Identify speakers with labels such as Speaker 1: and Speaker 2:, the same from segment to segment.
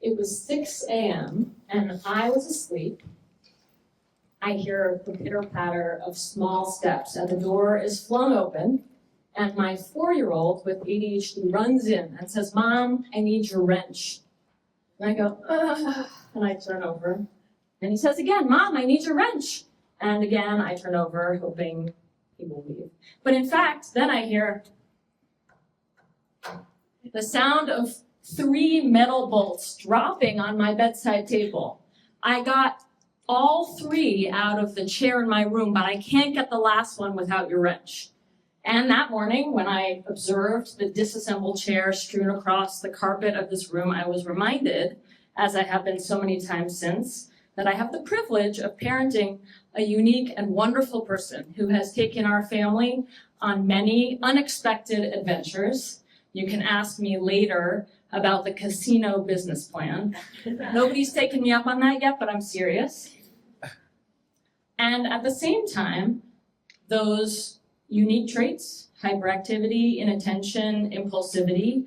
Speaker 1: It was 6 a.m. and I was asleep. I hear the pitter-patter of small steps and the door is flung open and my 4-year-old with ADHD runs in and says, "Mom, I need your wrench." And I go, "Ugh," and I turn over. And he says again, "Mom, I need your wrench." And again, I turn over, hoping he will leave. But in fact, then I hear the sound of 3 metal bolts dropping on my bedside table. I got all 3 out of the chair in my room, but I can't get the last one without your wrench. And that morning, when I observed the disassembled chair strewn across the carpet of this room, I was reminded, as I have been so many times since, that I have the privilege of parenting a unique and wonderful person who has taken our family on many unexpected adventures. You can ask me later about the casino business plan. Nobody's taken me up on that yet, but I'm serious. And at the same time, those unique traits, hyperactivity, inattention, impulsivity,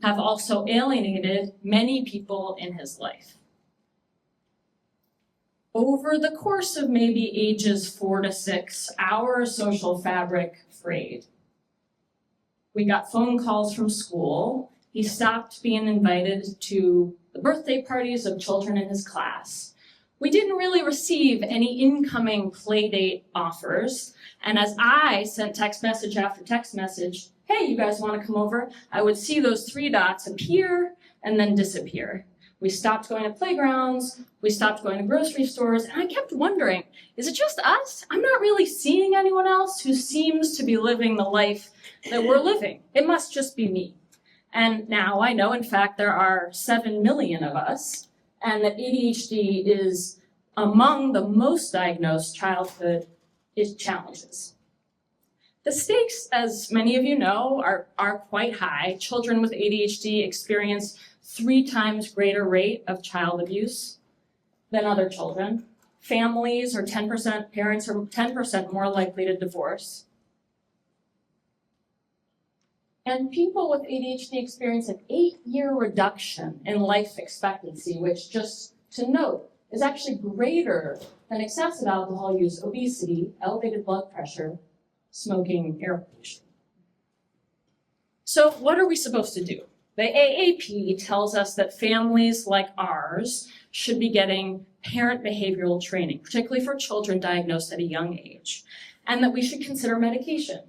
Speaker 1: have also alienated many people in his life. Over the course of maybe ages 4 to 6, our social fabric frayed. We got phone calls from school. He stopped being invited to the birthday parties of children in his class. We didn't really receive any incoming playdate offers. And as I sent text message after text message, "Hey, you guys want to come over?" I would see those 3 dots appear and then disappear. We stopped going to playgrounds, we stopped going to grocery stores, and I kept wondering, is it just us? I'm not really seeing anyone else who seems to be living the life that we're living. It must just be me. And now I know, in fact, there are 7 million of us, and that ADHD is among the most diagnosed childhood challenges. The stakes, as many of you know, are quite high. Children with ADHD experience 3 times greater rate of child abuse than other children. Families are 10%, parents are 10% more likely to divorce. And people with ADHD experience an 8-year reduction in life expectancy, which, just to note, is actually greater than excessive alcohol use, obesity, elevated blood pressure, smoking, air pollution. So what are we supposed to do? The AAP tells us that families like ours should be getting parent behavioral training, particularly for children diagnosed at a young age, and that we should consider medication.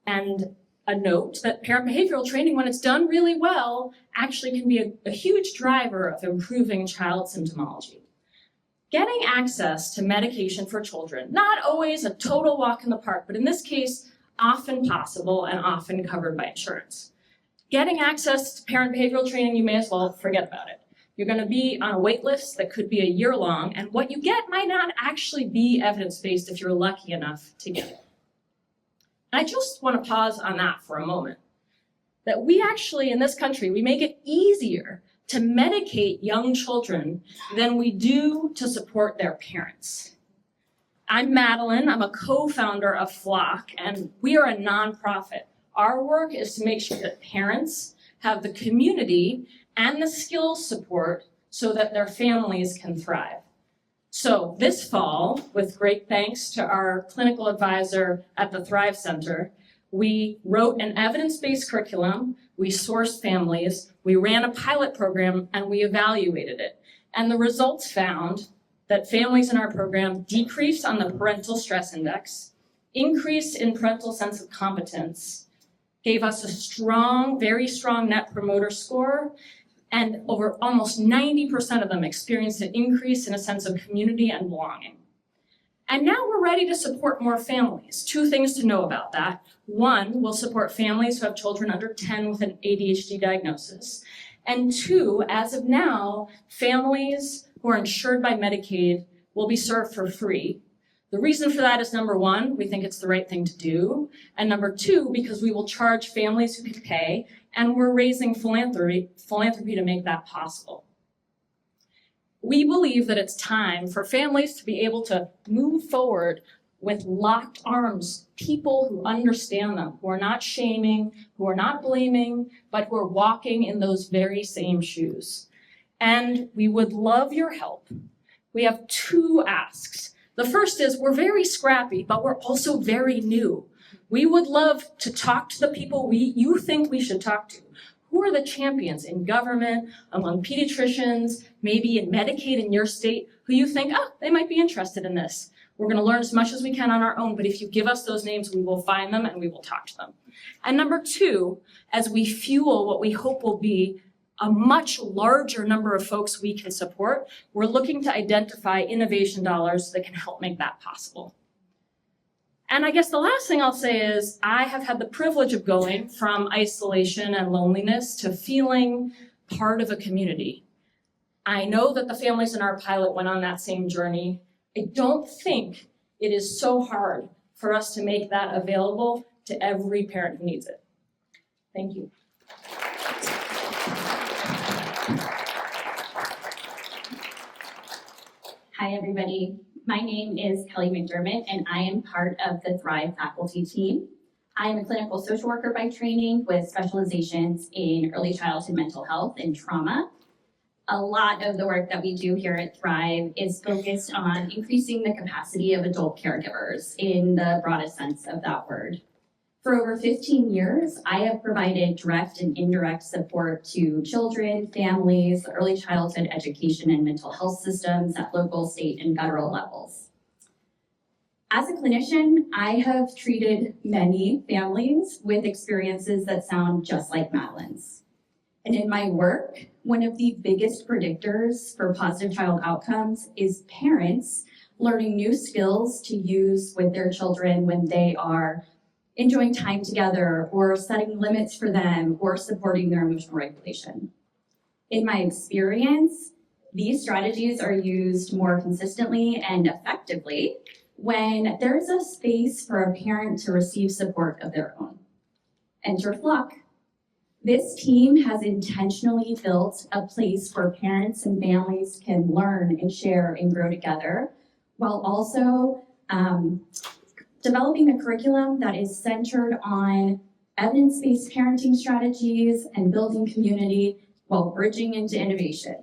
Speaker 1: And a note that parent behavioral training, when it's done really well, actually can be a huge driver of improving child symptomology. Getting access to medication for children, not always a total walk in the park, but in this case, often possible and often covered by insurance. Getting access to parent behavioral training, you may as well forget about it. You're going to be on a wait list that could be a year long, and what you get might not actually be evidence-based if you're lucky enough to get it. I just want to pause on that for a moment. That we actually, in this country, we make it easier to medicate young children than we do to support their parents. I'm Madeline, I'm a co-founder of Flock, and we are a nonprofit. Our work is to make sure that parents have the community and the skills support so that their families can thrive. So this fall, with great thanks to our clinical advisor at the Thrive Center, we wrote an evidence-based curriculum, we sourced families, we ran a pilot program, and we evaluated it. And the results found that families in our program decreased on the parental stress index, increased in parental sense of competence, gave us a strong, very strong net promoter score, and over almost 90% of them experienced an increase in a sense of community and belonging. And now we're ready to support more families. 2 things to know about that. 1, we'll support families who have children under 10 with an ADHD diagnosis. And 2, as of now, families who are insured by Medicaid will be served for free. The reason for that is, number 1, we think it's the right thing to do. And number 2, because we will charge families who can pay, and we're raising philanthropy to make that possible. We believe that it's time for families to be able to move forward with locked arms, people who understand them, who are not shaming, who are not blaming, but who are walking in those very same shoes. And we would love your help. We have 2 asks. The first is we're very scrappy, but we're also very new. We would love to talk to the people you think we should talk to. Who are the champions in government, among pediatricians, maybe in Medicaid in your state, who you think, they might be interested in this. We're gonna learn as much as we can on our own, but if you give us those names, we will find them and we will talk to them. And number 2, as we fuel what we hope will be a much larger number of folks we can support, we're looking to identify innovation dollars that can help make that possible. And I guess the last thing I'll say is I have had the privilege of going from isolation and loneliness to feeling part of a community. I know that the families in our pilot went on that same journey. I don't think it is so hard for us to make that available to every parent who needs it. Thank you.
Speaker 2: Hi, everybody. My name is Kelly McDermott, and I am part of the Thrive faculty team. I am a clinical social worker by training with specializations in early childhood mental health and trauma. A lot of the work that we do here at Thrive is focused on increasing the capacity of adult caregivers in the broadest sense of that word. For over 15 years, I have provided direct and indirect support to children, families, early childhood education, and mental health systems at local, state, and federal levels. As a clinician, I have treated many families with experiences that sound just like Madeline's. And in my work, one of the biggest predictors for positive child outcomes is parents learning new skills to use with their children when they are enjoying time together, or setting limits for them, or supporting their emotional regulation. In my experience, these strategies are used more consistently and effectively when there's a space for a parent to receive support of their own. Enter Flock. This team has intentionally built a place where parents and families can learn and share and grow together, while also developing a curriculum that is centered on evidence-based parenting strategies and building community while bridging into innovation.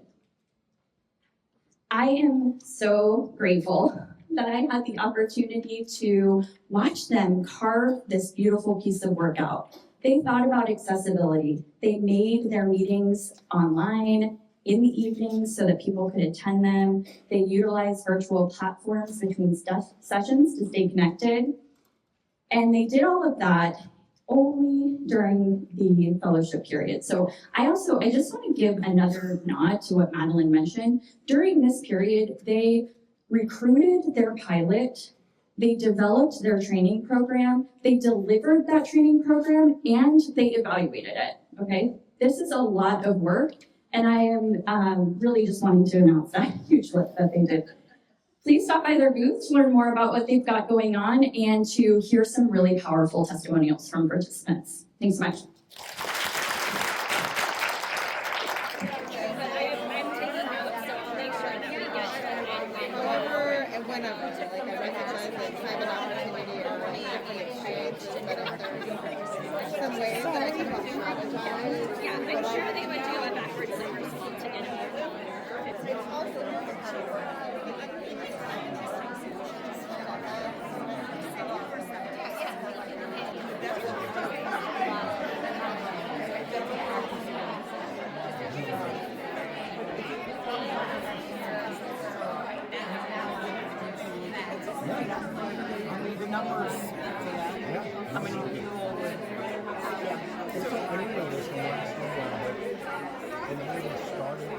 Speaker 2: I am so grateful that I had the opportunity to watch them carve this beautiful piece of work out. They thought about accessibility. They made their meetings online in the evenings so that people could attend them. They utilized virtual platforms between sessions to stay connected. And they did all of that only during the fellowship period. So I just want to give another nod to what Madeline mentioned. During this period, they recruited their pilot, they developed their training program, they delivered that training program, and they evaluated it, okay? This is a lot of work. And I am really just wanting to announce that huge lift that they did. Please stop by their booth to learn more about what they've got going on and to hear some really powerful testimonials from participants. Thanks so much.
Speaker 3: Some ways that I can help strategize.
Speaker 4: Yeah, I'm sure they would do a backwards somersault to get over.
Speaker 3: It's also
Speaker 5: the numbers. How many people would?
Speaker 6: It's not anywhere this one last one, but it really started.